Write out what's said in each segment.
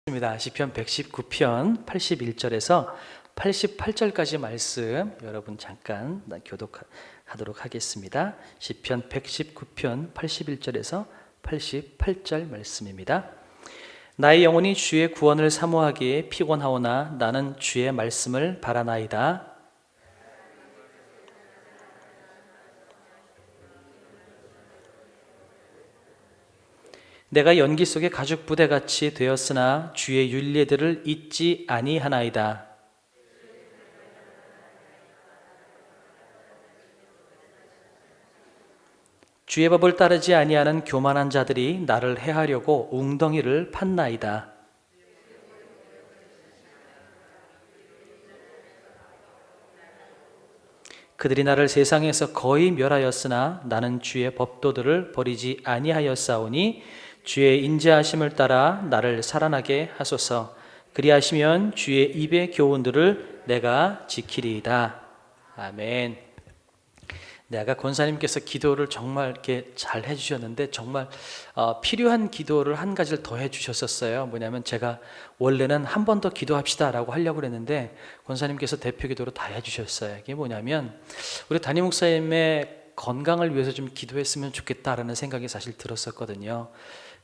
시편 119편 81절에서 88절까지 말씀 여러분 잠깐 교독하도록 하겠습니다. 시편 119편 81절에서 88절 말씀입니다. 나의 영혼이 주의 구원을 사모하기에 피곤하오나 나는 주의 말씀을 바라나이다. 내가 연기 속의 가죽 부대같이 되었으나 주의 율례들을 잊지 아니하나이다. 주의 법을 따르지 아니하는 교만한 자들이 나를 해하려고 웅덩이를 팠나이다. 그들이 나를 세상에서 거의 멸하였으나 나는 주의 법도들을 버리지 아니하였사오니 주의 인자하심을 따라 나를 살아나게 하소서. 그리하시면 주의 입의 교훈들을 내가 지키리이다. 아멘. 아까 권사님께서 기도를 정말 이렇게 잘 해주셨는데 정말 필요한 기도를 한 가지를 더 해주셨었어요. 뭐냐면 제가 원래는 한 번 더 기도합시다라고 하려고 그랬는데 권사님께서 대표 기도로 다 해주셨어요. 이게 뭐냐면 우리 담임 목사님의 건강을 위해서 좀 기도했으면 좋겠다라는 생각이 사실 들었었거든요.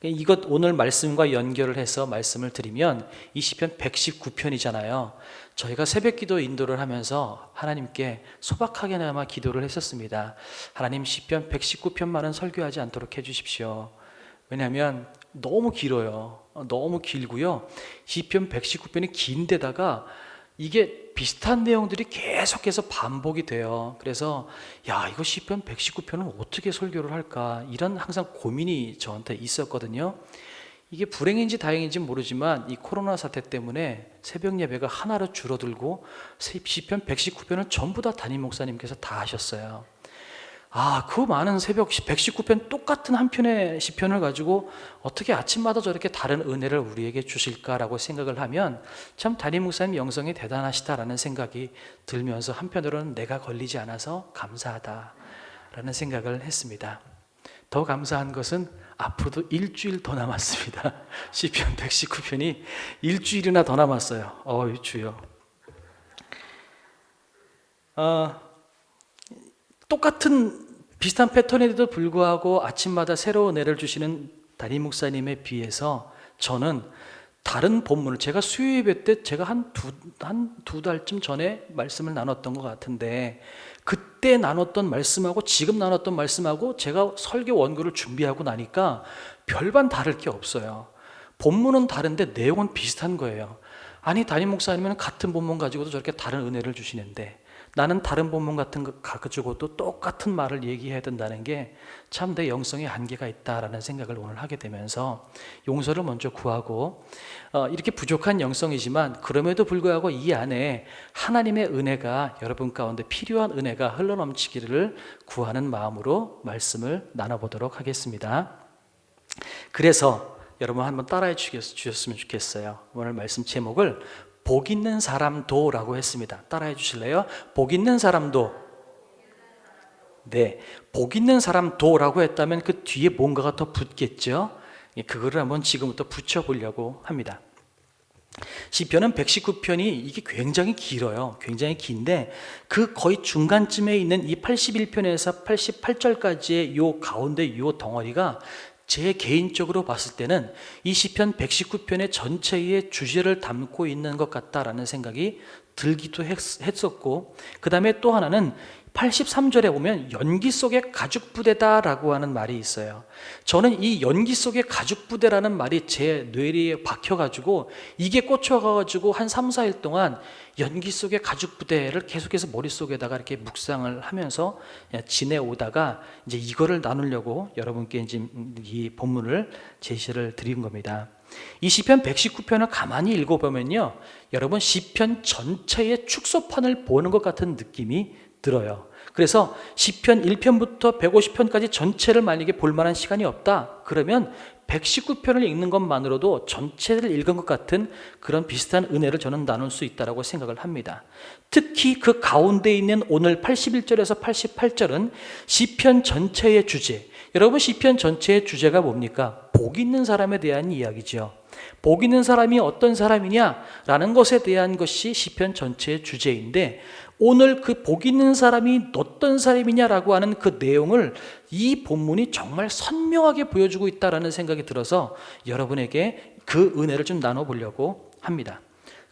이것 오늘 말씀과 연결을 해서 말씀을 드리면 이 시편 119편이잖아요. 저희가 새벽기도 인도를 하면서 하나님께 소박하게나마 기도를 했었습니다. 하나님 시편 119편만은 설교하지 않도록 해주십시오. 왜냐하면 너무 길어요. 너무 길고요. 시편 119편이 긴데다가 이게 비슷한 내용들이 계속해서 반복이 돼요. 그래서 이거 시편 119편은 어떻게 설교를 할까 이런 항상 고민이 저한테 있었거든요. 이게 불행인지 다행인지 모르지만 이 코로나 사태 때문에 새벽 예배가 하나로 줄어들고 시편 119편을 전부 다 담임 목사님께서 다 하셨어요. 그 많은 새벽 119편 똑같은 한 편의 시편을 가지고 어떻게 아침마다 저렇게 다른 은혜를 우리에게 주실까라고 생각을 하면 참 담임 목사님 영성이 대단하시다라는 생각이 들면서 한편으로는 내가 걸리지 않아서 감사하다라는 생각을 했습니다. 더 감사한 것은 앞으로도 일주일 더 남았습니다. 시편 119편이 일주일이나 더 남았어요. 주여. 똑같은 비슷한 패턴에도 불구하고 아침마다 새로운 은혜를 주시는 담임 목사님에 비해서 저는 다른 본문을 제가 수요 예배 때 제가 한 두 달쯤 전에 말씀을 나눴던 것 같은데 그때 나눴던 말씀하고 지금 나눴던 말씀하고 제가 설교 원고를 준비하고 나니까 별반 다를 게 없어요. 본문은 다른데 내용은 비슷한 거예요. 아니 담임 목사님은 같은 본문 가지고도 저렇게 다른 은혜를 주시는데 나는 다른 본문 같은 거 가지고도 똑같은 말을 얘기해야 된다는 게 참 내 영성에 한계가 있다라는 생각을 오늘 하게 되면서 용서를 먼저 구하고 이렇게 부족한 영성이지만 그럼에도 불구하고 이 안에 하나님의 은혜가 여러분 가운데 필요한 은혜가 흘러넘치기를 구하는 마음으로 말씀을 나눠보도록 하겠습니다. 그래서 여러분 한번 따라해 주셨으면 좋겠어요. 오늘 말씀 제목을 복 있는 사람도라고 했습니다. 따라해 주실래요? 복 있는 사람도. 네, 복 있는 사람도라고 했다면 그 뒤에 뭔가가 더 붙겠죠? 그거를 한번 지금부터 붙여보려고 합니다. 시편은 119편이 이게 굉장히 길어요. 굉장히 긴데 그 거의 중간쯤에 있는 이 81편에서 88절까지의 요 가운데 요 덩어리가 제 개인적으로 봤을 때는 이 시편 119편의 전체의 주제를 담고 있는 것 같다라는 생각이 들기도 했었고 그 다음에 또 하나는 83절에 보면 연기 속의 가죽 부대다라고 하는 말이 있어요. 저는 이 연기 속의 가죽 부대라는 말이 제 뇌리에 박혀가지고 이게 꽂혀가지고 한 3, 4일 동안 연기 속의 가죽 부대를 계속해서 머릿속에다가 이렇게 묵상을 하면서 지내오다가 이제 이거를 나누려고 여러분께 이제 이 본문을 제시를 드린 겁니다. 이 시편 119편을 가만히 읽어보면요, 여러분 시편 전체의 축소판을 보는 것 같은 느낌이 들어요. 그래서 시편 1편부터 150편까지 전체를 만약에 볼 만한 시간이 없다 그러면 119편을 읽는 것만으로도 전체를 읽은 것 같은 그런 비슷한 은혜를 저는 나눌 수 있다고 생각을 합니다. 특히 그 가운데 있는 오늘 81절에서 88절은 시편 전체의 주제, 여러분 시편 전체의 주제가 뭡니까? 복 있는 사람에 대한 이야기죠. 복 있는 사람이 어떤 사람이냐라는 것에 대한 것이 시편 전체의 주제인데, 오늘 그 복 있는 사람이 어떤 사람이냐라고 하는 그 내용을 이 본문이 정말 선명하게 보여주고 있다라는 생각이 들어서 여러분에게 그 은혜를 좀 나눠보려고 합니다.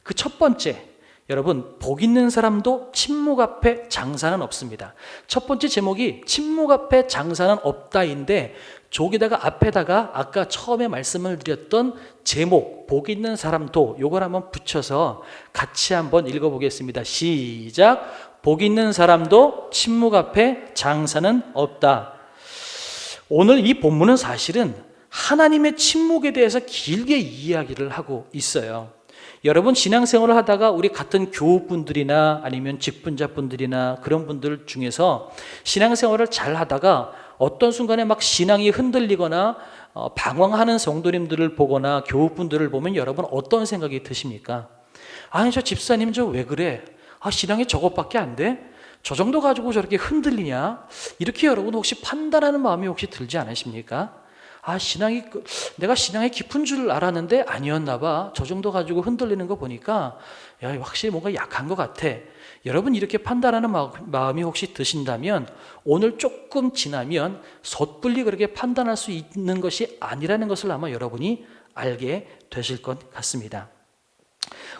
그 첫 번째, 여러분, 복 있는 사람도 침묵 앞에 장사는 없습니다. 첫 번째 제목이 침묵 앞에 장사는 없다인데, 저기다가 앞에다가 아까 처음에 말씀을 드렸던 제목 복 있는 사람도 요걸 한번 붙여서 같이 한번 읽어보겠습니다. 시작. 복 있는 사람도 침묵 앞에 장사는 없다. 오늘 이 본문은 사실은 하나님의 침묵에 대해서 길게 이야기를 하고 있어요. 여러분, 신앙생활을 하다가 우리 같은 교우분들이나 아니면 직분자분들이나 그런 분들 중에서 신앙생활을 잘 하다가 어떤 순간에 막 신앙이 흔들리거나 방황하는 성도님들을 보거나 교우분들을 보면 여러분 어떤 생각이 드십니까? 아니, 저 집사님 저 왜 그래? 신앙이 저것밖에 안 돼? 저 정도 가지고 저렇게 흔들리냐? 이렇게 여러분 혹시 판단하는 마음이 혹시 들지 않으십니까? 내가 신앙이 깊은 줄 알았는데 아니었나 봐. 저 정도 가지고 흔들리는 거 보니까 야, 확실히 뭔가 약한 것 같아. 여러분 이렇게 판단하는 마음이 혹시 드신다면 오늘 조금 지나면 섣불리 그렇게 판단할 수 있는 것이 아니라는 것을 아마 여러분이 알게 되실 것 같습니다.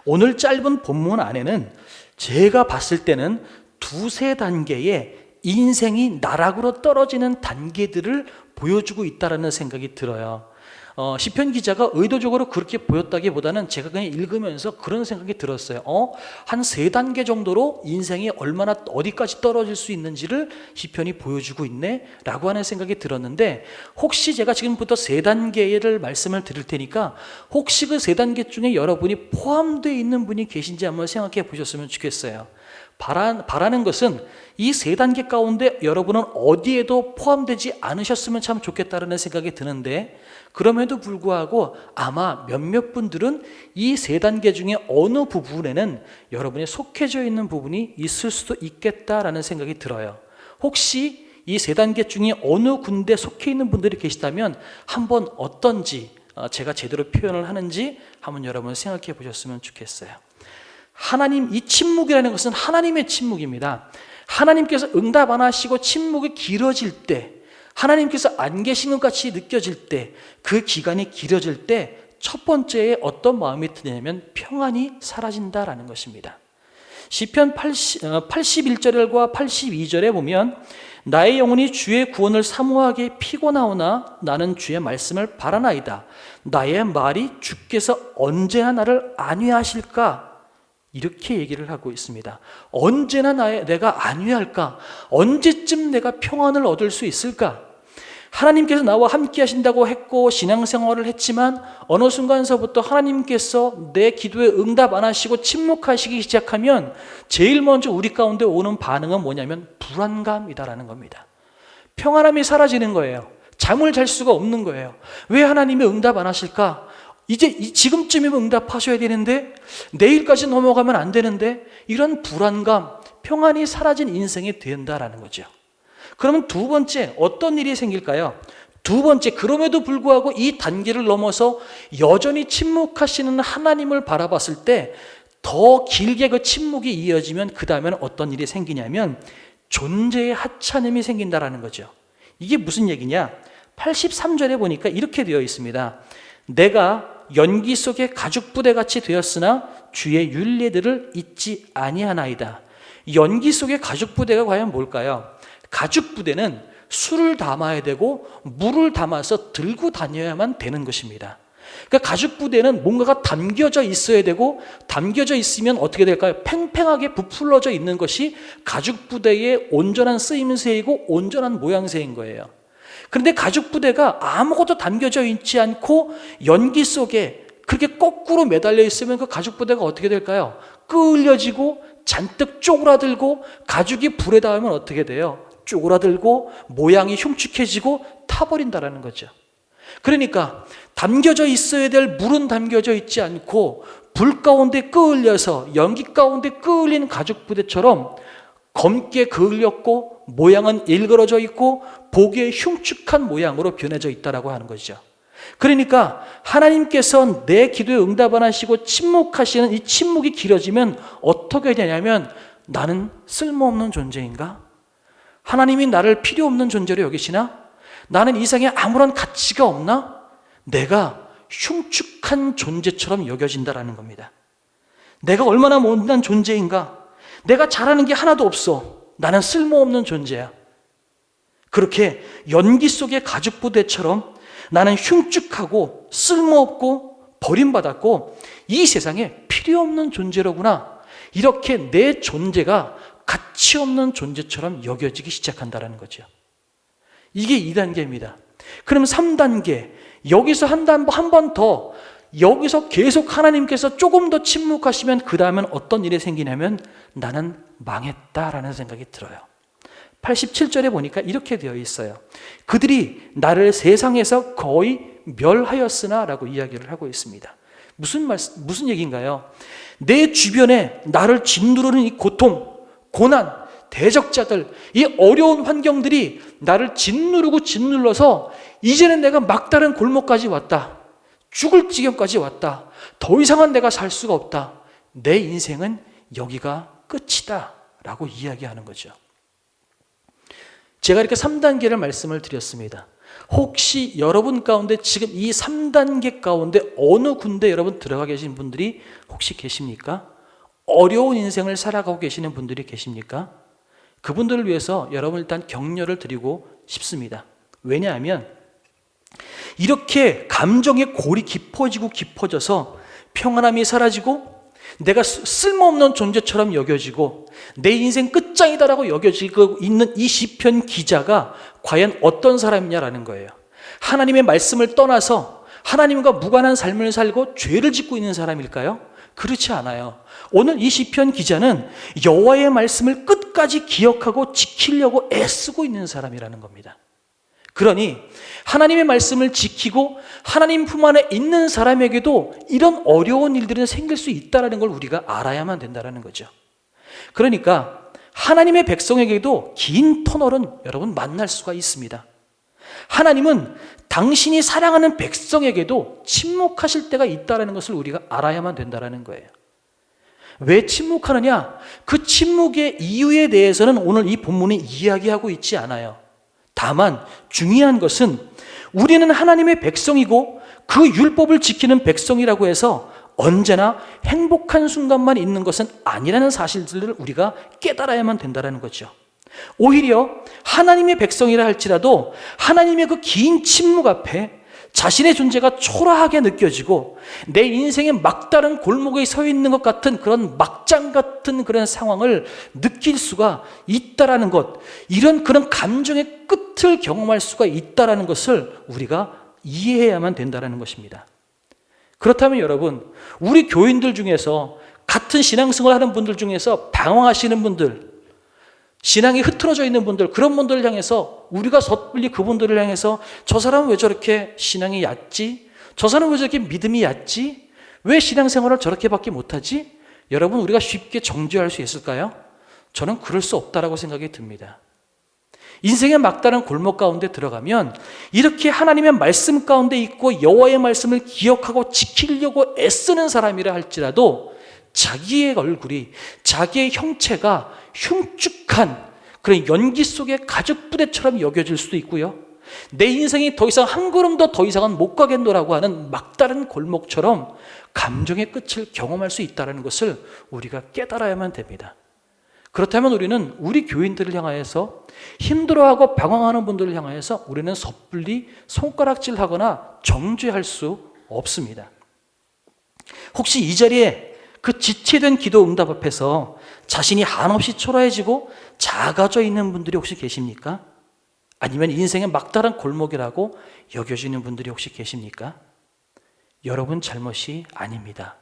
오늘 짧은 본문 안에는 제가 봤을 때는 두세 단계의 인생이 나락으로 떨어지는 단계들을 보여주고 있다는 생각이 들어요. 시편 기자가 의도적으로 그렇게 보였다기보다는 제가 그냥 읽으면서 그런 생각이 들었어요. 한 3단계 정도로 인생이 얼마나 어디까지 떨어질 수 있는지를 시편이 보여주고 있네 라고 하는 생각이 들었는데, 혹시 제가 지금부터 3단계를 말씀을 드릴 테니까 혹시 그 3단계 중에 여러분이 포함되어 있는 분이 계신지 한번 생각해 보셨으면 좋겠어요. 바라는 것은 이 3단계 가운데 여러분은 어디에도 포함되지 않으셨으면 참 좋겠다는 생각이 드는데, 그럼에도 불구하고 아마 몇몇 분들은 이 3단계 중에 어느 부분에는 여러분이 속해져 있는 부분이 있을 수도 있겠다라는 생각이 들어요. 혹시 이 3단계 중에 어느 군데 속해 있는 분들이 계시다면 한번 어떤지, 제가 제대로 표현을 하는지 한번 여러분 생각해 보셨으면 좋겠어요. 이 침묵이라는 것은 하나님의 침묵입니다. 하나님께서 응답 안 하시고 침묵이 길어질 때, 하나님께서 안 계신 것 같이 느껴질 때, 그 기간이 길어질 때 첫 번째에 어떤 마음이 드냐면 평안이 사라진다라는 것입니다. 시편 81절과 82절에 보면 나의 영혼이 주의 구원을 사모하게 피곤하오나 나는 주의 말씀을 바라나이다. 나의 말이 주께서 언제나 나를 안위하실까? 이렇게 얘기를 하고 있습니다. 언제나 내가 안위할까? 언제쯤 내가 평안을 얻을 수 있을까? 하나님께서 나와 함께 하신다고 했고 신앙생활을 했지만 어느 순간서부터 하나님께서 내 기도에 응답 안 하시고 침묵하시기 시작하면 제일 먼저 우리 가운데 오는 반응은 뭐냐면 불안감이다라는 겁니다. 평안함이 사라지는 거예요. 잠을 잘 수가 없는 거예요. 왜 하나님이 응답 안 하실까? 지금쯤이면 응답하셔야 되는데, 내일까지 넘어가면 안 되는데, 이런 불안감, 평안이 사라진 인생이 된다라는 거죠. 그러면 두 번째, 어떤 일이 생길까요? 두 번째, 그럼에도 불구하고 이 단계를 넘어서 여전히 침묵하시는 하나님을 바라봤을 때 더 길게 그 침묵이 이어지면 그 다음에는 어떤 일이 생기냐면 존재의 하찮음이 생긴다라는 거죠. 이게 무슨 얘기냐? 83절에 보니까 이렇게 되어 있습니다. 내가 연기 속에 가죽부대같이 되었으나 주의 율례들을 잊지 아니하나이다. 연기 속의 가죽부대가 과연 뭘까요? 가죽부대는 술을 담아야 되고 물을 담아서 들고 다녀야만 되는 것입니다. 그러니까 가죽부대는 뭔가가 담겨져 있어야 되고, 담겨져 있으면 어떻게 될까요? 팽팽하게 부풀러져 있는 것이 가죽부대의 온전한 쓰임새이고 온전한 모양새인 거예요. 그런데 가죽부대가 아무것도 담겨져 있지 않고 연기 속에 그렇게 거꾸로 매달려 있으면 그 가죽부대가 어떻게 될까요? 끌려지고 잔뜩 쪼그라들고, 가죽이 불에 닿으면 어떻게 돼요? 쪼그라들고 모양이 흉측해지고 타버린다라는 거죠. 그러니까 담겨져 있어야 될 물은 담겨져 있지 않고 불 가운데 끌려서 연기 가운데 끌린 가죽부대처럼 검게 그을렸고 모양은 일그러져 있고 보기에 흉측한 모양으로 변해져 있다라고 하는 거죠. 그러니까 하나님께서 내 기도에 응답 안 하시고 침묵하시는 이 침묵이 길어지면 어떻게 되냐면, 나는 쓸모없는 존재인가? 하나님이 나를 필요 없는 존재로 여기시나? 나는 이 세상에 아무런 가치가 없나? 내가 흉측한 존재처럼 여겨진다라는 겁니다. 내가 얼마나 못난 존재인가? 내가 잘하는 게 하나도 없어. 나는 쓸모없는 존재야. 그렇게 연기 속의 가죽부대처럼 나는 흉측하고 쓸모없고 버림받았고 이 세상에 필요 없는 존재로구나. 이렇게 내 존재가 가치 없는 존재처럼 여겨지기 시작한다는 거죠. 이게 2단계입니다. 그럼 3단계, 여기서 한 번 더, 여기서 계속 하나님께서 조금 더 침묵하시면 그 다음엔 어떤 일이 생기냐면, 나는 망했다라는 생각이 들어요. 87절에 보니까 이렇게 되어 있어요. 그들이 나를 세상에서 거의 멸하였으나 라고 이야기를 하고 있습니다. 무슨 얘기인가요? 내 주변에 나를 짓누르는 이 고통, 고난, 대적자들, 이 어려운 환경들이 나를 짓눌러서 이제는 내가 막다른 골목까지 왔다. 죽을 지경까지 왔다. 더 이상은 내가 살 수가 없다. 내 인생은 여기가 끝이다 라고 이야기하는 거죠. 제가 이렇게 3단계를 말씀을 드렸습니다. 혹시 여러분 가운데 지금 이 3단계 가운데 어느 군데 여러분 들어가 계신 분들이 혹시 계십니까? 어려운 인생을 살아가고 계시는 분들이 계십니까? 그분들을 위해서 여러분 일단 격려를 드리고 싶습니다. 왜냐하면 이렇게 감정의 골이 깊어져서 평안함이 사라지고 내가 쓸모없는 존재처럼 여겨지고 내 인생 끝장이다라고 여겨지고 있는 이 시편 기자가 과연 어떤 사람이냐라는 거예요. 하나님의 말씀을 떠나서 하나님과 무관한 삶을 살고 죄를 짓고 있는 사람일까요? 그렇지 않아요. 오늘 이 시편 기자는 여호와의 말씀을 끝까지 기억하고 지키려고 애쓰고 있는 사람이라는 겁니다. 그러니 하나님의 말씀을 지키고 하나님 품 안에 있는 사람에게도 이런 어려운 일들이 생길 수 있다는 걸 우리가 알아야만 된다는 거죠. 그러니까 하나님의 백성에게도 긴 터널은 여러분 만날 수가 있습니다. 하나님은 당신이 사랑하는 백성에게도 침묵하실 때가 있다는 것을 우리가 알아야만 된다는 거예요. 왜 침묵하느냐? 그 침묵의 이유에 대해서는 오늘 이 본문이 이야기하고 있지 않아요. 다만 중요한 것은 우리는 하나님의 백성이고 그 율법을 지키는 백성이라고 해서 언제나 행복한 순간만 있는 것은 아니라는 사실들을 우리가 깨달아야만 된다는 거죠. 오히려 하나님의 백성이라 할지라도 하나님의 그 긴 침묵 앞에 자신의 존재가 초라하게 느껴지고 내 인생의 막다른 골목에 서 있는 것 같은 그런 막장 같은 그런 상황을 느낄 수가 있다라는 것, 이런 그런 감정의 끝을 경험할 수가 있다라는 것을 우리가 이해해야만 된다는 것입니다. 그렇다면 여러분, 우리 교인들 중에서 같은 신앙생활 하는 분들 중에서 방황하시는 분들, 신앙이 흐트러져 있는 분들, 그런 분들을 향해서 우리가 섣불리 그분들을 향해서 저 사람은 왜 저렇게 신앙이 얕지? 저 사람은 왜 저렇게 믿음이 얕지? 왜 신앙생활을 저렇게밖에 못하지? 여러분, 우리가 쉽게 정죄할 수 있을까요? 저는 그럴 수 없다라고 생각이 듭니다. 인생의 막다른 골목 가운데 들어가면 이렇게 하나님의 말씀 가운데 있고 여호와의 말씀을 기억하고 지키려고 애쓰는 사람이라 할지라도 자기의 얼굴이, 자기의 형체가 흉측한 그런 연기 속의 가죽부대처럼 여겨질 수도 있고요. 내 인생이 더 이상 한 걸음도 더 이상은 못 가겠노라고 하는 막다른 골목처럼 감정의 끝을 경험할 수 있다는 것을 우리가 깨달아야만 됩니다. 그렇다면 우리는 우리 교인들을 향하여서 힘들어하고 방황하는 분들을 향하여서 우리는 섣불리 손가락질하거나 정죄할 수 없습니다. 혹시 이 자리에 그 지체된 기도 응답 앞에서 자신이 한없이 초라해지고 작아져 있는 분들이 혹시 계십니까? 아니면 인생의 막다른 골목이라고 여겨지는 분들이 혹시 계십니까? 여러분 잘못이 아닙니다.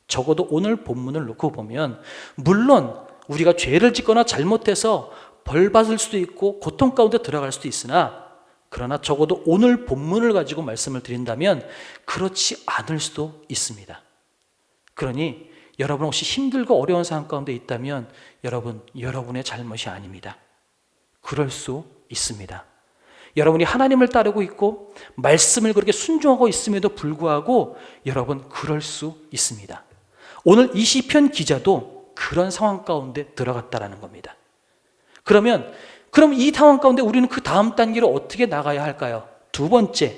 적어도 오늘 본문을 놓고 보면 물론 우리가 죄를 짓거나 잘못해서 벌 받을 수도 있고 고통 가운데 들어갈 수도 있으나, 그러나 적어도 오늘 본문을 가지고 말씀을 드린다면 그렇지 않을 수도 있습니다. 그러니 여러분 혹시 힘들고 어려운 상황 가운데 있다면 여러분의 잘못이 아닙니다. 그럴 수 있습니다. 여러분이 하나님을 따르고 있고 말씀을 그렇게 순종하고 있음에도 불구하고 여러분 그럴 수 있습니다. 오늘 이 시편 기자도 그런 상황 가운데 들어갔다라는 겁니다. 그럼 이 상황 가운데 우리는 그 다음 단계로 어떻게 나가야 할까요? 두 번째,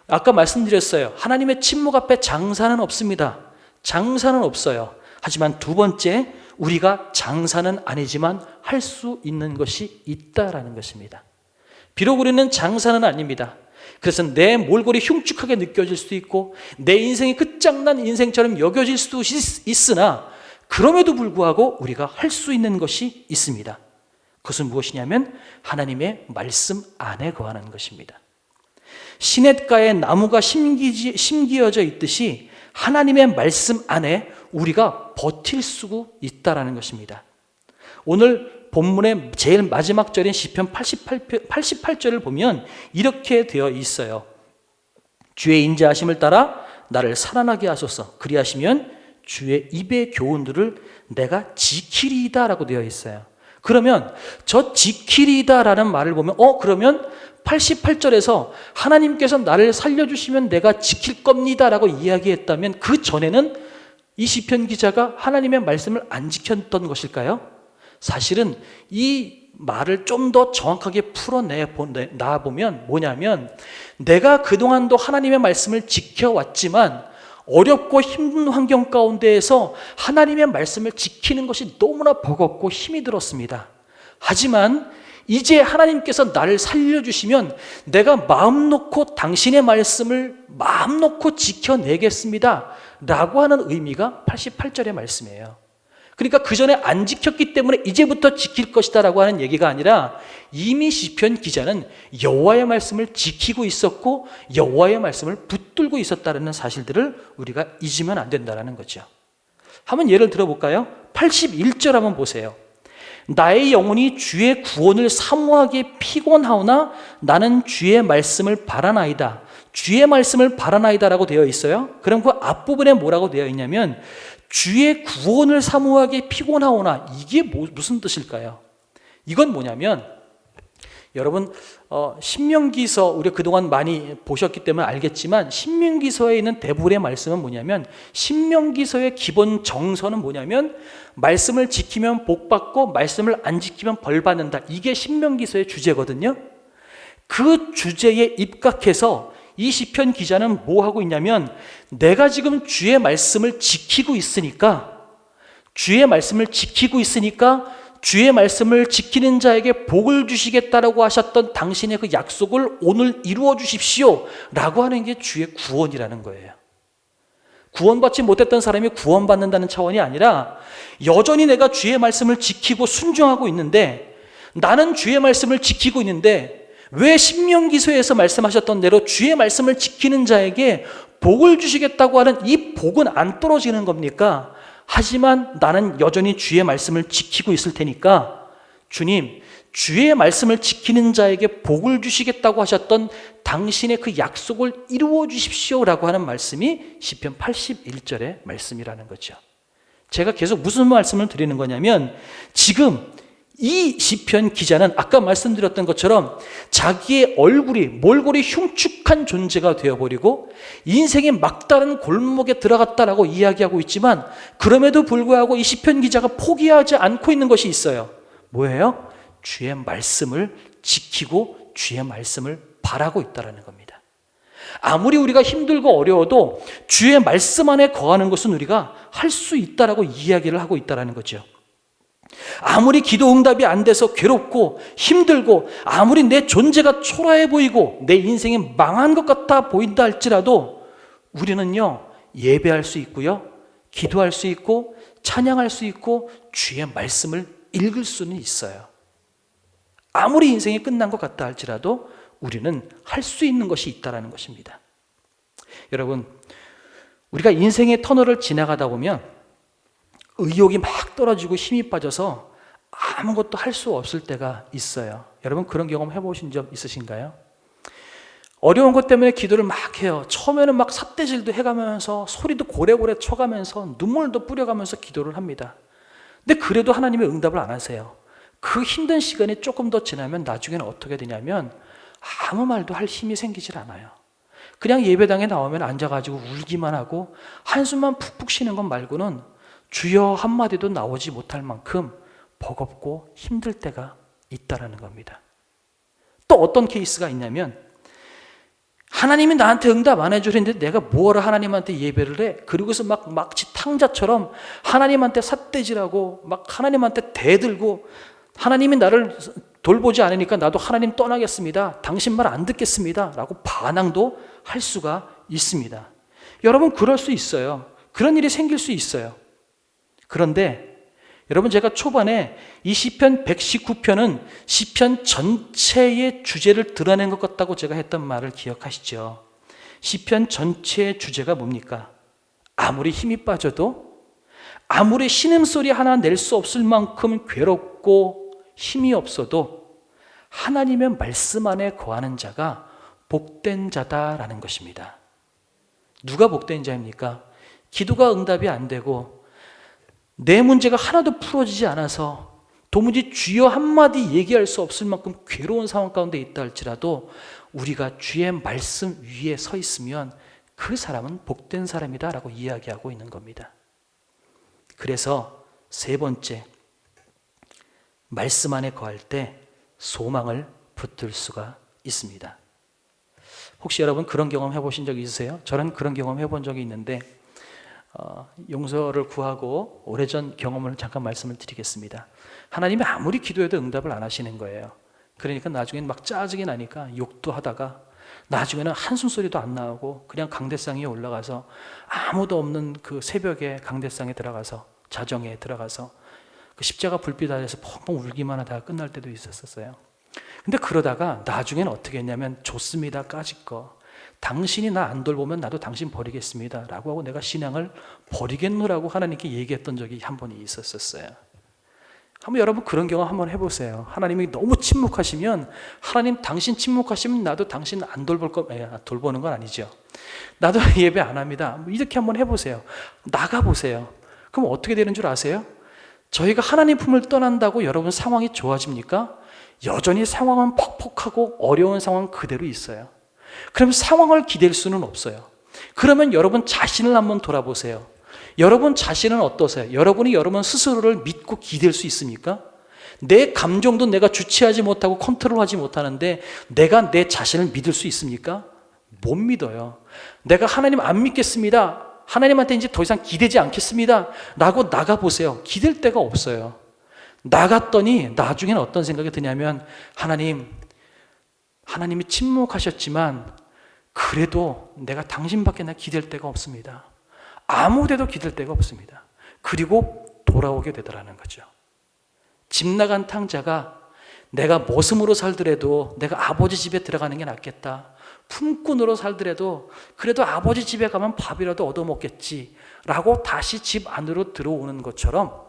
아까 말씀드렸어요. 하나님의 침묵 앞에 장사는 없습니다. 장사는 없어요. 하지만 두 번째, 우리가 장사는 아니지만 할 수 있는 것이 있다라는 것입니다. 비록 우리는 장사는 아닙니다. 그래서 내 몰골이 흉측하게 느껴질 수도 있고 내 인생이 끝장난 인생처럼 여겨질 수도 있으나 그럼에도 불구하고 우리가 할 수 있는 것이 있습니다. 그것은 무엇이냐면 하나님의 말씀 안에 거하는 것입니다. 시냇가에 나무가 심기어져 있듯이 하나님의 말씀 안에 우리가 버틸 수 있다라는 것입니다. 오늘 본문의 제일 마지막 절인 시편 88절을 보면 이렇게 되어 있어요. 주의 인자하심을 따라 나를 살아나게 하소서. 그리하시면 주의 입의 교훈들을 내가 지키리이다 라고 되어 있어요. 그러면 저 지키리이다라는 말을 보면 그러면 88절에서 하나님께서 나를 살려주시면 내가 지킬 겁니다 라고 이야기했다면 그 전에는 이 시편 기자가 하나님의 말씀을 안 지켰던 것일까요? 사실은 이 말을 좀 더 정확하게 풀어내보면 뭐냐면 내가 그동안도 하나님의 말씀을 지켜왔지만 어렵고 힘든 환경 가운데에서 하나님의 말씀을 지키는 것이 너무나 버겁고 힘이 들었습니다. 하지만 이제 하나님께서 나를 살려주시면 내가 마음 놓고 당신의 말씀을 마음 놓고 지켜내겠습니다 라고 하는 의미가 88절의 말씀이에요. 그러니까 그 전에 안 지켰기 때문에 이제부터 지킬 것이다 라고 하는 얘기가 아니라 이미 시편 기자는 여호와의 말씀을 지키고 있었고 여호와의 말씀을 붙들고 있었다는 사실들을 우리가 잊으면 안 된다는 거죠. 한번 예를 들어볼까요? 81절 한번 보세요. 나의 영혼이 주의 구원을 사모하기에 피곤하오나 나는 주의 말씀을 바라나이다. 주의 말씀을 바라나이다 라고 되어 있어요. 그럼 그 앞부분에 뭐라고 되어 있냐면 주의 구원을 사모하기에 피곤하오나, 이게 무슨 뜻일까요? 이건 뭐냐면 여러분 신명기서 우리가 그동안 많이 보셨기 때문에 알겠지만 신명기서에 있는 대부분의 말씀은 뭐냐면 신명기서의 기본 정서는 뭐냐면 말씀을 지키면 복 받고 말씀을 안 지키면 벌 받는다. 이게 신명기서의 주제거든요. 그 주제에 입각해서 이 시편 기자는 뭐 하고 있냐면 내가 지금 주의 말씀을 지키고 있으니까 주의 말씀을 지키는 자에게 복을 주시겠다라고 하셨던 당신의 그 약속을 오늘 이루어 주십시오 라고 하는 게 주의 구원이라는 거예요. 구원받지 못했던 사람이 구원받는다는 차원이 아니라 여전히 내가 주의 말씀을 지키고 순종하고 있는데 나는 주의 말씀을 지키고 있는데 왜 신명기서에서 말씀하셨던 대로 주의 말씀을 지키는 자에게 복을 주시겠다고 하는 이 복은 안 떨어지는 겁니까? 하지만 나는 여전히 주의 말씀을 지키고 있을 테니까 주님, 주의 말씀을 지키는 자에게 복을 주시겠다고 하셨던 당신의 그 약속을 이루어 주십시오라고 하는 말씀이 시편 81절의 말씀이라는 거죠. 제가 계속 무슨 말씀을 드리는 거냐면 지금 이 시편 기자는 아까 말씀드렸던 것처럼 자기의 몰골이 흉측한 존재가 되어버리고 인생의 막다른 골목에 들어갔다라고 이야기하고 있지만 그럼에도 불구하고 이 시편 기자가 포기하지 않고 있는 것이 있어요. 뭐예요? 주의 말씀을 지키고 주의 말씀을 바라고 있다는 겁니다. 아무리 우리가 힘들고 어려워도 주의 말씀 안에 거하는 것은 우리가 할 수 있다라고 이야기를 하고 있다는 거죠. 아무리 기도 응답이 안 돼서 괴롭고 힘들고 아무리 내 존재가 초라해 보이고 내 인생이 망한 것 같아 보인다 할지라도 우리는요 예배할 수 있고요 기도할 수 있고 찬양할 수 있고 주의 말씀을 읽을 수는 있어요. 아무리 인생이 끝난 것 같다 할지라도 우리는 할 수 있는 것이 있다는 것입니다. 여러분, 우리가 인생의 터널을 지나가다 보면 의욕이 막 떨어지고 힘이 빠져서 아무것도 할 수 없을 때가 있어요. 여러분 그런 경험 해보신 적 있으신가요? 어려운 것 때문에 기도를 막 해요. 처음에는 막 삿대질도 해가면서 소리도 고래고래 쳐가면서 눈물도 뿌려가면서 기도를 합니다. 근데 그래도 하나님의 응답을 안 하세요. 그 힘든 시간이 조금 더 지나면 나중에는 어떻게 되냐면 아무 말도 할 힘이 생기질 않아요. 그냥 예배당에 나오면 앉아가지고 울기만 하고 한숨만 푹푹 쉬는 것 말고는 주여 한마디도 나오지 못할 만큼 버겁고 힘들 때가 있다라는 겁니다. 또 어떤 케이스가 있냐면 하나님이 나한테 응답 안 해주는데 내가 뭐하러 하나님한테 예배를 해? 그리고서 막 마치 탕자처럼 하나님한테 삿대질하고 막 하나님한테 대들고 하나님이 나를 돌보지 않으니까 나도 하나님 떠나겠습니다. 당신 말 안 듣겠습니다. 라고 반항도 할 수가 있습니다. 여러분 그럴 수 있어요. 그런 일이 생길 수 있어요. 그런데 여러분 제가 초반에 이 시편 119편은 시편 전체의 주제를 드러낸 것 같다고 제가 했던 말을 기억하시죠? 시편 전체의 주제가 뭡니까? 아무리 힘이 빠져도 아무리 신음소리 하나 낼 수 없을 만큼 괴롭고 힘이 없어도 하나님의 말씀 안에 거하는 자가 복된 자다라는 것입니다. 누가 복된 자입니까? 기도가 응답이 안 되고 내 문제가 하나도 풀어지지 않아서 도무지 주여 한마디 얘기할 수 없을 만큼 괴로운 상황 가운데 있다 할지라도 우리가 주의 말씀 위에 서 있으면 그 사람은 복된 사람이다 라고 이야기하고 있는 겁니다. 그래서 세 번째, 말씀 안에 거할 때 소망을 붙들 수가 있습니다. 혹시 여러분 그런 경험 해보신 적 있으세요? 저는 그런 경험 해본 적이 있는데 용서를 구하고 오래전 경험을 잠깐 말씀을 드리겠습니다. 하나님이 아무리 기도해도 응답을 안 하시는 거예요. 그러니까 나중엔 막 짜증이 나니까 욕도 하다가 나중에는 한숨소리도 안 나오고 그냥 강대상 위에 올라가서 아무도 없는 그 새벽에 강대상에 들어가서 자정에 들어가서 그 십자가 불빛 아래에서 펑펑 울기만 하다가 끝날 때도 있었어요. 근데 그러다가 나중에는 어떻게 했냐면 좋습니다 까짓거 당신이 나 안 돌보면 나도 당신 버리겠습니다 라고 하고 내가 신앙을 버리겠노라고 하나님께 얘기했던 적이 한 번이 있었어요. 한번 여러분 그런 경험 한번 해보세요. 하나님이 너무 침묵하시면 하나님 당신 침묵하시면 나도 당신 안 돌볼 거 돌보는 건 아니죠. 나도 예배 안 합니다. 이렇게 한번 해보세요. 나가보세요. 그럼 어떻게 되는 줄 아세요? 저희가 하나님 품을 떠난다고 여러분 상황이 좋아집니까? 여전히 상황은 퍽퍽하고 어려운 상황 그대로 있어요. 그럼 상황을 기댈 수는 없어요. 그러면 여러분 자신을 한번 돌아보세요. 여러분 자신은 어떠세요? 여러분이 여러분 스스로를 믿고 기댈 수 있습니까? 내 감정도 내가 주체하지 못하고 컨트롤하지 못하는데 내가 내 자신을 믿을 수 있습니까? 못 믿어요. 내가 하나님 안 믿겠습니다. 하나님한테 이제 더 이상 기대지 않겠습니다 라고 나가보세요. 기댈 데가 없어요. 나갔더니 나중에는 어떤 생각이 드냐면 하나님이 침묵하셨지만 그래도 내가 당신밖에 나 기댈 데가 없습니다. 아무 데도 기댈 데가 없습니다. 그리고 돌아오게 되더라는 거죠. 집 나간 탕자가 내가 머슴으로 살더라도 내가 아버지 집에 들어가는 게 낫겠다. 품꾼으로 살더라도 그래도 아버지 집에 가면 밥이라도 얻어먹겠지 라고 다시 집 안으로 들어오는 것처럼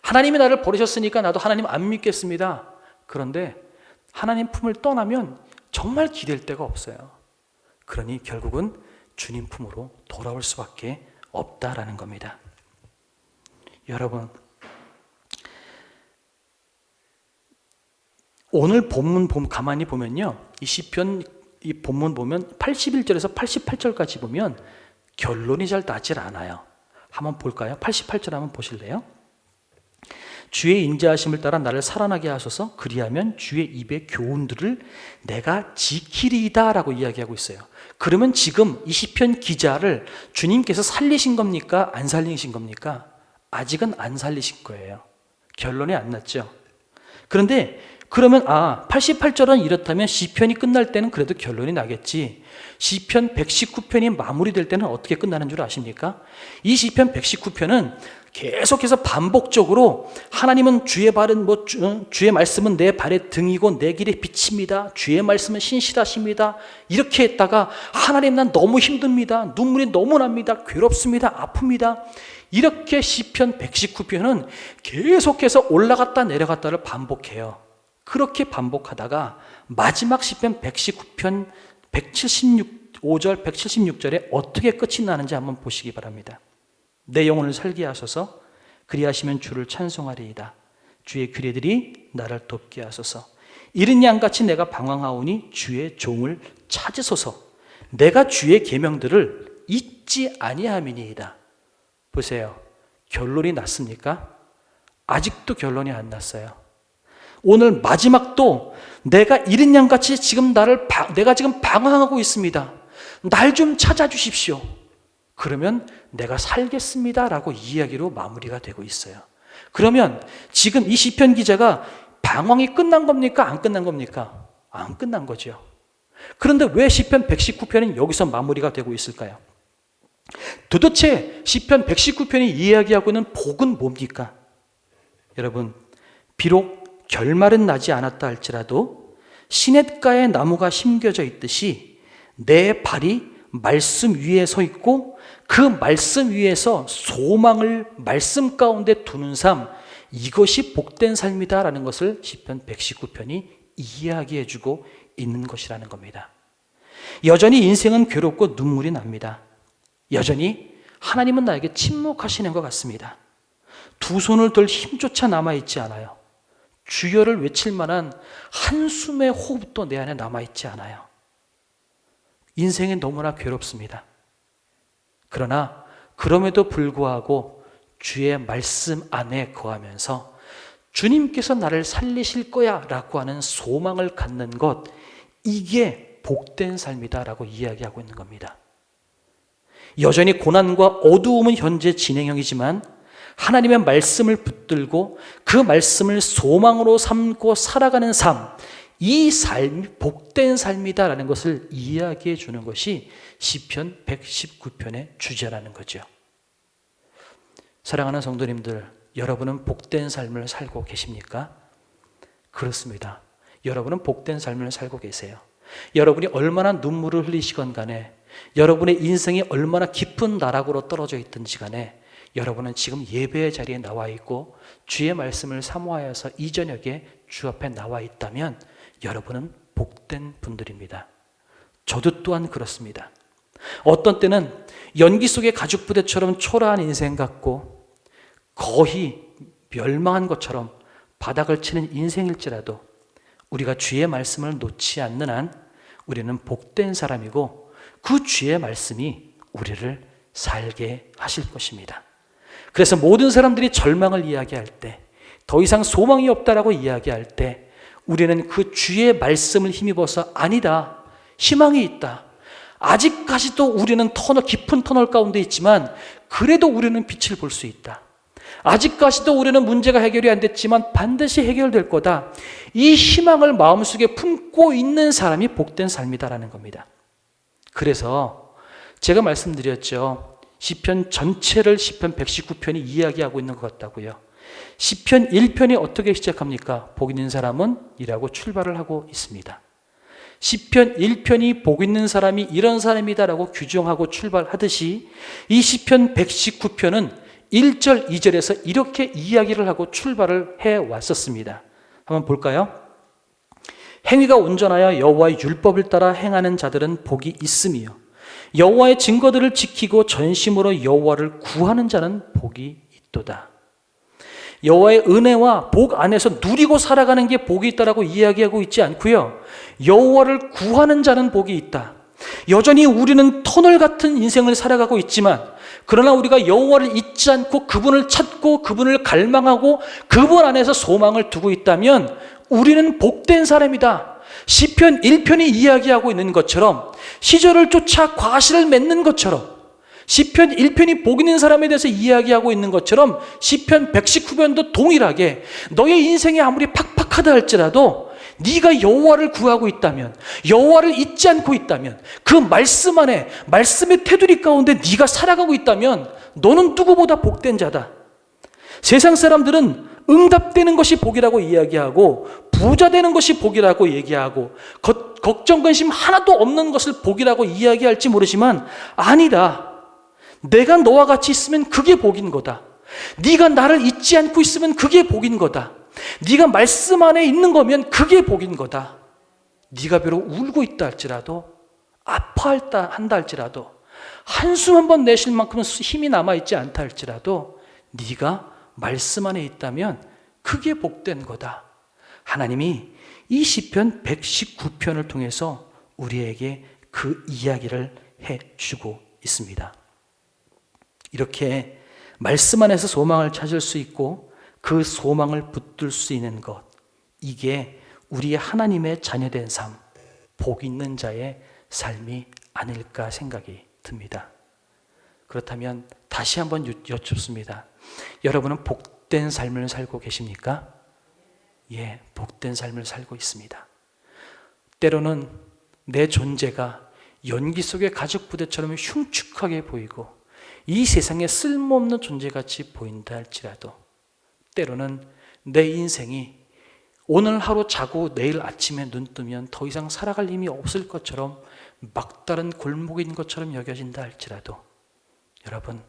하나님이 나를 버리셨으니까 나도 하나님 안 믿겠습니다. 그런데 하나님 품을 떠나면 정말 기댈 데가 없어요. 그러니 결국은 주님 품으로 돌아올 수밖에 없다라는 겁니다. 여러분, 오늘 본문 가만히 보면요, 이 시편 이 본문 보면 81절에서 88절까지 보면 결론이 잘 나질 않아요. 한번 볼까요? 88절 한번 보실래요? 주의 인자하심을 따라 나를 살아나게 하소서. 그리하면 주의 입의 교훈들을 내가 지키리이다 라고 이야기하고 있어요. 그러면 지금 이 시편 기자를 주님께서 살리신 겁니까? 안 살리신 겁니까? 아직은 안 살리신 거예요. 결론이 안 났죠. 그런데 그러면 88절은 이렇다면 시편이 끝날 때는 그래도 결론이 나겠지. 시편 119편이 마무리될 때는 어떻게 끝나는 줄 아십니까? 이 시편 119편은 계속해서 반복적으로 하나님은 주의 발은 주의 말씀은 내 발의 등이고 내 길의 빛입니다. 주의 말씀은 신실하십니다. 이렇게 했다가 하나님 난 너무 힘듭니다. 눈물이 너무 납니다. 괴롭습니다. 아픕니다. 이렇게 시편 119편은 계속해서 올라갔다 내려갔다를 반복해요. 그렇게 반복하다가 마지막 시편 119편 175절 176절에 어떻게 끝이 나는지 한번 보시기 바랍니다. 내 영혼을 살게 하소서. 그리하시면 주를 찬송하리이다. 주의 규례들이 나를 돕게 하소서. 이른 양같이 내가 방황하오니 주의 종을 찾으소서. 내가 주의 계명들을 잊지 아니함이니이다. 보세요. 결론이 났습니까? 아직도 결론이 안 났어요. 오늘 마지막도 내가 이른 양같이 내가 지금 방황하고 있습니다. 날 좀 찾아주십시오. 그러면 내가 살겠습니다 라고 이야기로 마무리가 되고 있어요. 그러면 지금 이 시편 기자가 방황이 끝난 겁니까? 안 끝난 겁니까? 안 끝난 거죠. 그런데 왜 시편 119편은 여기서 마무리가 되고 있을까요? 도대체 시편 119편이 이야기하고 있는 복은 뭡니까? 여러분, 비록 결말은 나지 않았다 할지라도 시냇가에 나무가 심겨져 있듯이 내 발이 말씀 위에 서 있고 그 말씀 위에서 소망을 말씀 가운데 두는 삶, 이것이 복된 삶이다라는 것을 시편 119편이 이야기해주고 있는 것이라는 겁니다. 여전히 인생은 괴롭고 눈물이 납니다. 여전히 하나님은 나에게 침묵하시는 것 같습니다. 두 손을 들 힘조차 남아있지 않아요. 주여를 외칠 만한 한숨의 호흡도 내 안에 남아있지 않아요. 인생이 너무나 괴롭습니다. 그러나 그럼에도 불구하고 주의 말씀 안에 거하면서 주님께서 나를 살리실 거야 라고 하는 소망을 갖는 것, 이게 복된 삶이다 라고 이야기하고 있는 겁니다. 여전히 고난과 어두움은 현재 진행형이지만 하나님의 말씀을 붙들고 그 말씀을 소망으로 삼고 살아가는 삶, 이 삶이 복된 삶이다라는 것을 이야기해 주는 것이 시편 119편의 주제라는 거죠. 사랑하는 성도님들, 여러분은 복된 삶을 살고 계십니까? 그렇습니다. 여러분은 복된 삶을 살고 계세요. 여러분이 얼마나 눈물을 흘리시건 간에, 여러분의 인생이 얼마나 깊은 나락으로 떨어져 있든지 간에 여러분은 지금 예배의 자리에 나와 있고 주의 말씀을 사모하여서 이 저녁에 주 앞에 나와 있다면 여러분은 복된 분들입니다. 저도 또한 그렇습니다. 어떤 때는 연기 속의 가죽부대처럼 초라한 인생 같고 거의 멸망한 것처럼 바닥을 치는 인생일지라도 우리가 주의 말씀을 놓지 않는 한 우리는 복된 사람이고 그 주의 말씀이 우리를 살게 하실 것입니다. 그래서 모든 사람들이 절망을 이야기할 때, 더 이상 소망이 없다라고 이야기할 때 우리는 그 주의 말씀을 힘입어서 아니다, 희망이 있다, 아직까지도 우리는 깊은 터널 가운데 있지만 그래도 우리는 빛을 볼 수 있다, 아직까지도 우리는 문제가 해결이 안 됐지만 반드시 해결될 거다, 이 희망을 마음속에 품고 있는 사람이 복된 삶이다라는 겁니다. 그래서 제가 말씀드렸죠. 시편 전체를 시편 119편이 이야기하고 있는 것 같다고요. 시편 1편이 어떻게 시작합니까? 복 있는 사람은 이라고 출발을 하고 있습니다. 시편 1편이 복 있는 사람이 이런 사람이다라고 규정하고 출발하듯이 이 시편 119편은 1절, 2절에서 이렇게 이야기를 하고 출발을 해왔었습니다. 한번 볼까요? 행위가 온전하여 여호와의 율법을 따라 행하는 자들은 복이 있으며 여호와의 증거들을 지키고 전심으로 여호와를 구하는 자는 복이 있도다. 여호와의 은혜와 복 안에서 누리고 살아가는 게 복이 있다라고 이야기하고 있지 않고요. 여호와를 구하는 자는 복이 있다. 여전히 우리는 터널 같은 인생을 살아가고 있지만 그러나 우리가 여호와를 잊지 않고 그분을 찾고 그분을 갈망하고 그분 안에서 소망을 두고 있다면 우리는 복된 사람이다. 시편 1편이 이야기하고 있는 것처럼 시절을 쫓아 과실을 맺는 것처럼 시편 1편이 복 있는 사람에 대해서 이야기하고 있는 것처럼 시편 119편도 동일하게 너의 인생이 아무리 팍팍하다 할지라도 네가 여호와를 구하고 있다면, 여호와를 잊지 않고 있다면, 그 말씀 안에 말씀의 테두리 가운데 네가 살아가고 있다면 너는 누구보다 복된 자다. 세상 사람들은 응답되는 것이 복이라고 이야기하고 부자 되는 것이 복이라고 얘기하고 걱정 근심 하나도 없는 것을 복이라고 이야기할지 모르지만 아니다. 내가 너와 같이 있으면 그게 복인 거다. 네가 나를 잊지 않고 있으면 그게 복인 거다. 네가 말씀 안에 있는 거면 그게 복인 거다. 네가 비록 울고 있다 할지라도 아파한다 할지라도 한숨 한번 내쉴 만큼 힘이 남아있지 않다 할지라도 네가 말씀 안에 있다면 그게 복된 거다. 하나님이 이 시편 119편을 통해서 우리에게 그 이야기를 해주고 있습니다. 이렇게 말씀 안에서 소망을 찾을 수 있고 그 소망을 붙들 수 있는 것, 이게 우리 하나님의 자녀된 삶, 복 있는 자의 삶이 아닐까 생각이 듭니다. 그렇다면 다시 한번 여쭙습니다. 여러분은 복된 삶을 살고 계십니까? 예, 복된 삶을 살고 있습니다. 때로는 내 존재가 연기 속의 가죽 부대처럼 흉측하게 보이고 이 세상에 쓸모없는 존재같이 보인다 할지라도, 때로는 내 인생이 오늘 하루 자고 내일 아침에 눈 뜨면 더 이상 살아갈 힘이 없을 것처럼 막다른 골목인 것처럼 여겨진다 할지라도, 여러분,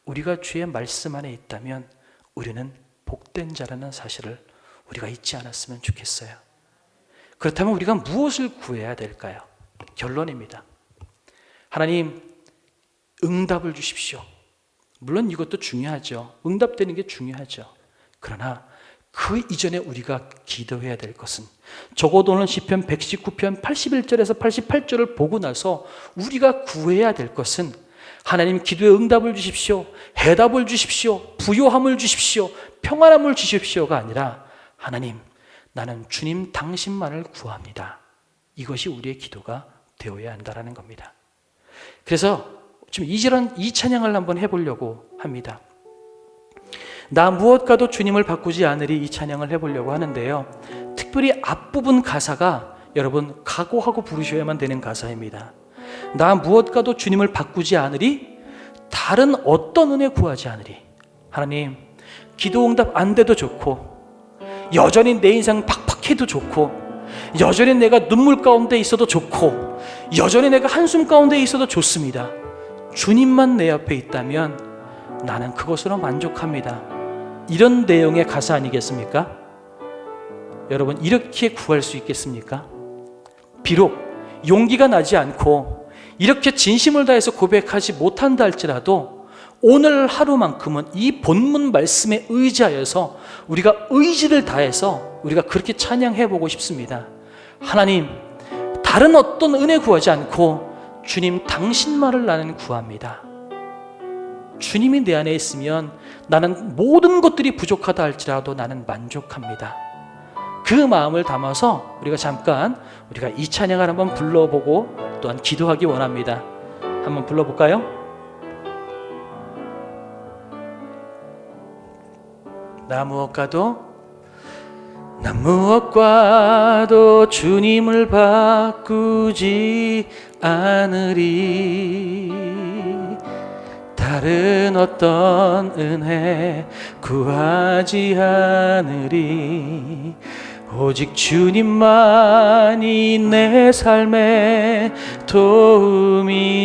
우리가 주의 말씀 안에 있다면 우리는 복된 자라는 사실을 우리가 잊지 않았으면 좋겠어요. 그렇다면 우리가 무엇을 구해야 될까요? 결론입니다. 하나님, 응답을 주십시오. 물론 이것도 중요하죠. 응답되는 게 중요하죠. 그러나 그 이전에 우리가 기도해야 될 것은, 적어도 오늘 시편 119편 81절에서 88절을 보고 나서 우리가 구해야 될 것은, 하나님 기도에 응답을 주십시오, 해답을 주십시오, 부요함을 주십시오, 평안함을 주십시오가 아니라, 하나님, 나는 주님 당신만을 구합니다. 이것이 우리의 기도가 되어야 한다는 겁니다. 그래서 지금 이 찬양을 한번 해보려고 합니다. 나 무엇과도 주님을 바꾸지 않으리, 이 찬양을 해보려고 하는데요, 특별히 앞부분 가사가 여러분 각오하고 부르셔야만 되는 가사입니다. 나 무엇과도 주님을 바꾸지 않으리, 다른 어떤 은혜 구하지 않으리. 하나님, 기도 응답 안 돼도 좋고, 여전히 내 인생 팍팍해도 좋고, 여전히 내가 눈물 가운데 있어도 좋고, 여전히 내가 한숨 가운데 있어도 좋습니다. 주님만 내 옆에 있다면 나는 그것으로 만족합니다. 이런 내용의 가사 아니겠습니까? 여러분, 이렇게 구할 수 있겠습니까? 비록 용기가 나지 않고 이렇게 진심을 다해서 고백하지 못한다 할지라도, 오늘 하루만큼은 이 본문 말씀에 의지하여서 우리가 의지를 다해서 우리가 그렇게 찬양해보고 싶습니다. 하나님, 다른 어떤 은혜 구하지 않고 주님 당신만을 나는 구합니다. 주님이 내 안에 있으면 나는 모든 것들이 부족하다 할지라도 나는 만족합니다. 그 마음을 담아서 우리가 잠깐 우리가 이 찬양을 한번 불러보고 또한 기도하기 원합니다. 한번 불러볼까요? 나 무엇과도 주님을 바꾸지 않으리, 다른 어떤 은혜 구하지 않으리, 오직 주님만이 내 삶의 도움이시니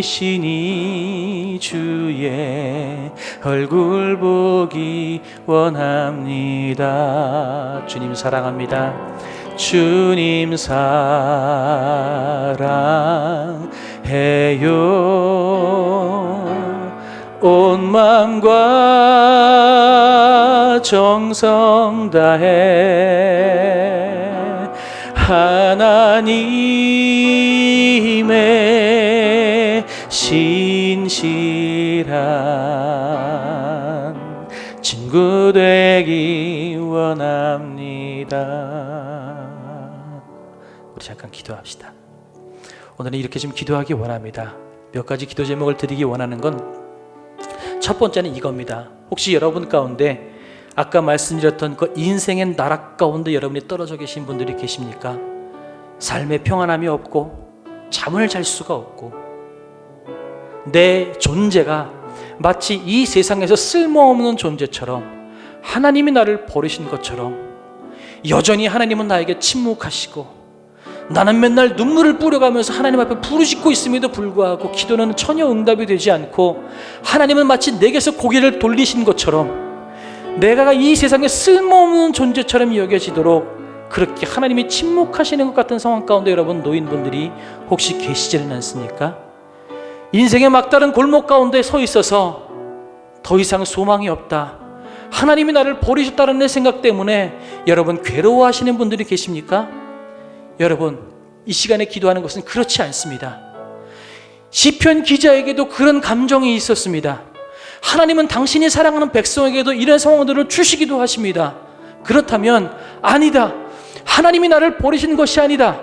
주의 얼굴 보기 원합니다. 주님 사랑합니다. 주님 사랑해요. 온 마음과 정성 다해 하나님의 신실한 친구 되기 원합니다. 우리 잠깐 기도합시다. 오늘은 이렇게 좀 기도하기 원합니다. 몇 가지 기도 제목을 드리기 원하는 건, 첫 번째는 이겁니다. 혹시 여러분 가운데 아까 말씀드렸던 그 인생의 나락 가운데 여러분이 떨어져 계신 분들이 계십니까? 삶에 평안함이 없고 잠을 잘 수가 없고, 내 존재가 마치 이 세상에서 쓸모없는 존재처럼, 하나님이 나를 버리신 것처럼, 여전히 하나님은 나에게 침묵하시고, 나는 맨날 눈물을 뿌려가면서 하나님 앞에 부르짖고 있음에도 불구하고 기도는 전혀 응답이 되지 않고, 하나님은 마치 내게서 고개를 돌리신 것처럼, 내가 이 세상에 쓸모없는 존재처럼 여겨지도록 그렇게 하나님이 침묵하시는 것 같은 상황 가운데 여러분 노인분들이 혹시 계시지는 않습니까? 인생의 막다른 골목 가운데 서 있어서 더 이상 소망이 없다, 하나님이 나를 버리셨다는 내 생각 때문에 여러분 괴로워하시는 분들이 계십니까? 여러분, 이 시간에 기도하는 것은 그렇지 않습니다. 시편 기자에게도 그런 감정이 있었습니다. 하나님은 당신이 사랑하는 백성에게도 이런 상황들을 주시기도 하십니다. 그렇다면 아니다, 하나님이 나를 버리신 것이 아니다,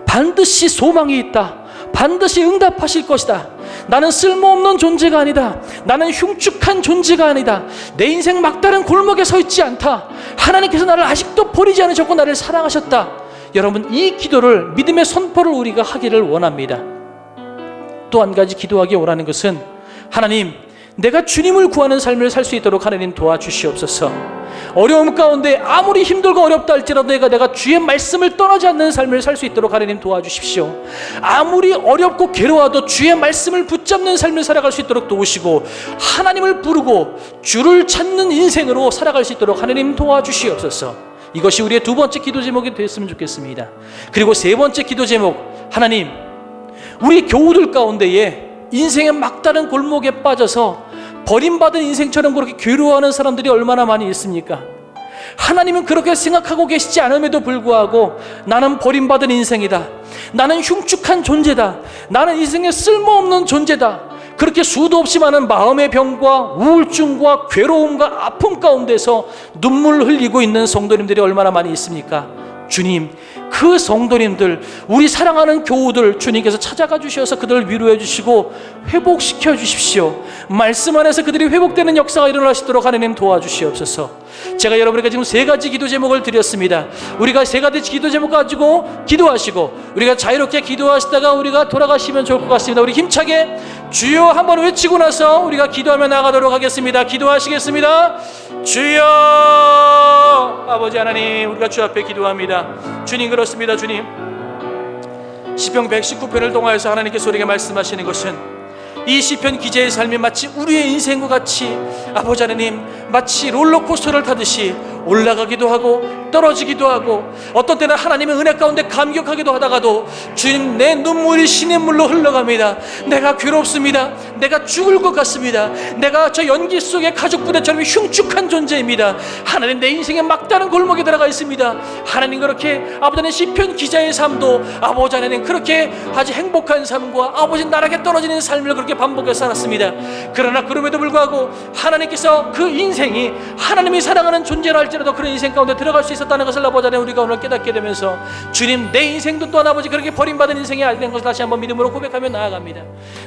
반드시 소망이 있다, 반드시 응답하실 것이다, 나는 쓸모없는 존재가 아니다, 나는 흉측한 존재가 아니다, 내 인생 막다른 골목에 서 있지 않다, 하나님께서 나를 아직도 버리지 않으셨고 나를 사랑하셨다. 여러분, 이 기도를, 믿음의 선포를 우리가 하기를 원합니다. 또 한 가지 기도하기 원하는 것은, 하나님, 내가 주님을 구하는 삶을 살 수 있도록 하나님 도와주시옵소서. 어려움 가운데 아무리 힘들고 어렵다 할지라도 내가 주의 말씀을 떠나지 않는 삶을 살 수 있도록 하나님 도와주십시오. 아무리 어렵고 괴로워도 주의 말씀을 붙잡는 삶을 살아갈 수 있도록 도우시고, 하나님을 부르고 주를 찾는 인생으로 살아갈 수 있도록 하나님 도와주시옵소서. 이것이 우리의 두 번째 기도 제목이 됐으면 좋겠습니다. 그리고 세 번째 기도 제목, 하나님, 우리 교우들 가운데에 인생의 막다른 골목에 빠져서 버림받은 인생처럼 그렇게 괴로워하는 사람들이 얼마나 많이 있습니까? 하나님은 그렇게 생각하고 계시지 않음에도 불구하고, 나는 버림받은 인생이다, 나는 흉측한 존재다, 나는 인생에 쓸모없는 존재다, 그렇게 수도 없이 많은 마음의 병과 우울증과 괴로움과 아픔 가운데서 눈물을 흘리고 있는 성도님들이 얼마나 많이 있습니까? 주님, 그 성도님들, 우리 사랑하는 교우들 주님께서 찾아가 주셔서 그들을 위로해 주시고 회복시켜 주십시오. 말씀 안에서 그들이 회복되는 역사가 일어날 수 있도록 하나님 도와주시옵소서. 제가 여러분에게 지금 세 가지 기도 제목을 드렸습니다. 우리가 세 가지 기도 제목 가지고 기도하시고, 우리가 자유롭게 기도하시다가 우리가 돌아가시면 좋을 것 같습니다. 우리 힘차게 주여 한번 외치고 나서 우리가 기도하며 나가도록 하겠습니다. 기도하시겠습니다. 주여. 아버지 하나님, 우리가 주 앞에 기도합니다. 주님, 그렇습니다. 주님, 시편 119편을 통하여서 하나님께서 우리에게 말씀하시는 것은, 이 시편 기자의 삶이 마치 우리의 인생과 같이, 아버지 하나님, 마치 롤러코스터를 타듯이 올라가기도 하고 떨어지기도 하고, 어떤 때는 하나님의 은혜 가운데 감격하기도 하다가도, 주님, 내 눈물이 시냇물로 흘러갑니다. 내가 괴롭습니다. 내가 죽을 것 같습니다. 내가 저 연기 속의 가죽 부대처럼 흉측한 존재입니다. 하나님, 내 인생의 막다른 골목에 들어가 있습니다. 하나님, 그렇게 아버지 하나님, 시편 기자의 삶도 아버지 하나님 그렇게 아주 행복한 삶과 아버지 나락에 떨어지는 삶을 그렇게 반복해 살았습니다. 그러나 그럼에도 불구하고 하나님께서 그 인생이 하나님이 사랑하는 존재라 할지라도 그런 인생 가운데 들어갈 수 있었다는 것을 아버지 하나님 우리가 오늘 깨닫게 되면서, 주님, 내 인생도 또한 아버지 그렇게 버림받은 인생이 아닌 것을 다시 한번 믿음으로 고백하며 나아갑니다.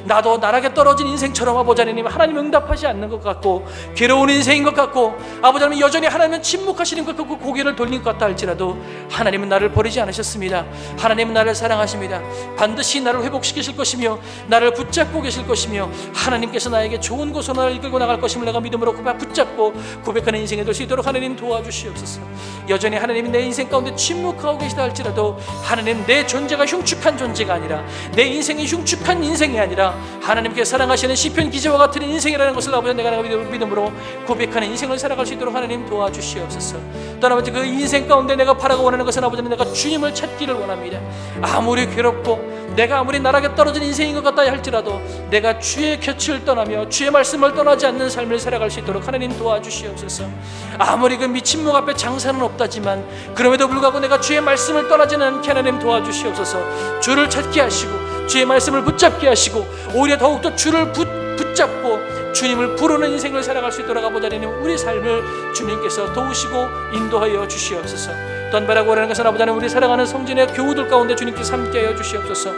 나도 나락에 떨어진 인생처럼 아버지 하나님 응답하지 않는 것 같고 괴로운 인생인 것 같고, 아버지 하나님 여전히 하나님은 침묵하시는 것 같고 고개를 돌린 것 같다 할지라도, 하나님은 나를 버리지 않으셨습니다. 하나님은 나를 사랑하십니다. 반드시 나를 회복시키실 것이며 나를 붙잡고 계실 것이며, 하나님께서 나에게 좋은 곳으로 나를 이끌고 나갈 것임을 내가 믿음으로 붙잡고 고백하는 인생이 될 수 있도록 하나님 도와주시옵소서. 여전히 하나님이 내 인생 가운데 침묵하고 계시다 할지라도, 하나님, 내 존재가 흉측한 존재가 아니라, 내 인생이 흉측한 인생이 아니라 하나님께 사랑하시는 시편 기자와 같은 인생이라는 것을 아버지 내가 믿음으로 고백하는 인생을 살아갈 수 있도록 하나님 도와주시옵소서. 또 아버지, 그 인생 가운데 내가 바라고 원하는 것은 아버지 내가 주님을 찾기를 원합니다. 아무리 괴롭고 내가 아무리 나락에 떨어진 인생인 것 같다 할지라도 내가 주의 곁을 떠나며 주의 말씀을 떠나지 않는 삶을 살아갈 수 있도록 하나님 도와주시옵소서. 아무리 그 미친목 앞에 장사는 없다지만 그럼에도 불구하고 내가 주의 말씀을 떠나지는 않게 하나님 도와주시옵소서. 주를 찾게 하시고 주의 말씀을 붙잡게 하시고, 오히려 더욱더 주를 붙잡고 주님을 부르는 인생을 살아갈 수 있도록 아버지 하나님 우리 삶을 주님께서 도우시고 인도하여 주시옵소서. 또한 바라고 원하는 것은 아버지 하나님 우리 사랑하는 성진의 교우들 가운데 주님께서 함께하여 주시옵소서.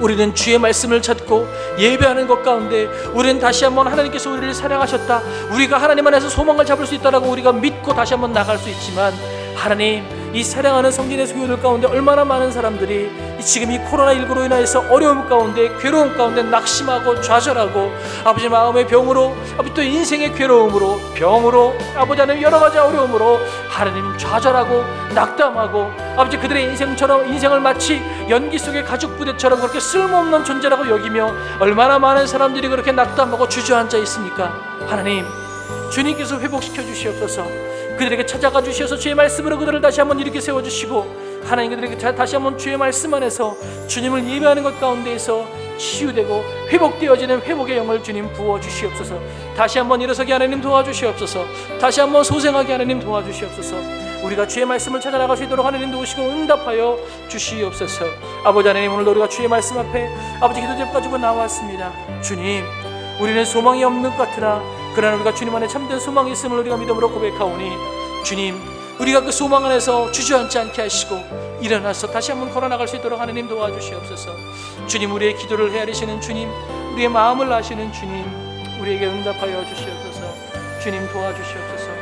우리는 주의 말씀을 찾고 예배하는 것 가운데 우리는 다시 한번 하나님께서 우리를 사랑하셨다, 우리가 하나님 안에서 소망을 잡을 수 있다라고 우리가 믿고 다시 한번 나갈 수 있지만, 하나님, 이 사랑하는 성진의 교우들 가운데 얼마나 많은 사람들이 지금 이 코로나19로 인해서 어려움 가운데, 괴로움 가운데 낙심하고 좌절하고, 아버지 마음의 병으로, 아버지 또 인생의 괴로움으로, 병으로, 아버지 하나님 여러 가지 어려움으로 하나님 좌절하고 낙담하고, 아버지 그들의 인생을 마치 연기 속의 가죽 부대처럼 그렇게 쓸모없는 존재라고 여기며 얼마나 많은 사람들이 그렇게 낙담하고 주저앉아 있습니까? 하나님, 주님께서 회복시켜 주시옵소서. 그들에게 찾아가 주셔서 주의 말씀으로 그들을 다시 한번 일으켜 세워주시고, 하나님 그들에게 다시 한번 주의 말씀 안에서 주님을 예배하는 것 가운데에서 치유되고 회복되어지는 회복의 영을 주님 부어주시옵소서. 다시 한번 일어서게 하나님 도와주시옵소서. 다시 한번 소생하게 하나님 도와주시옵소서. 우리가 주의 말씀을 찾아 나갈 수 있도록 하나님 도우시고 응답하여 주시옵소서. 아버지 하나님, 오늘도 우리가 주의 말씀 앞에 아버지 기도 제목 가지고 나왔습니다. 주님, 우리는 소망이 없는 것 같으나 그러나 우리가 주님 안에 참된 소망이 있음을 우리가 믿음으로 고백하오니 주님, 우리가 그 소망 안에서 주저앉지 않게 하시고 일어나서 다시 한번 걸어나갈 수 있도록 하나님 도와주시옵소서. 주님, 우리의 기도를 헤아리시는 주님, 우리의 마음을 아시는 주님, 우리에게 응답하여 주시옵소서. 주님 도와주시옵소서.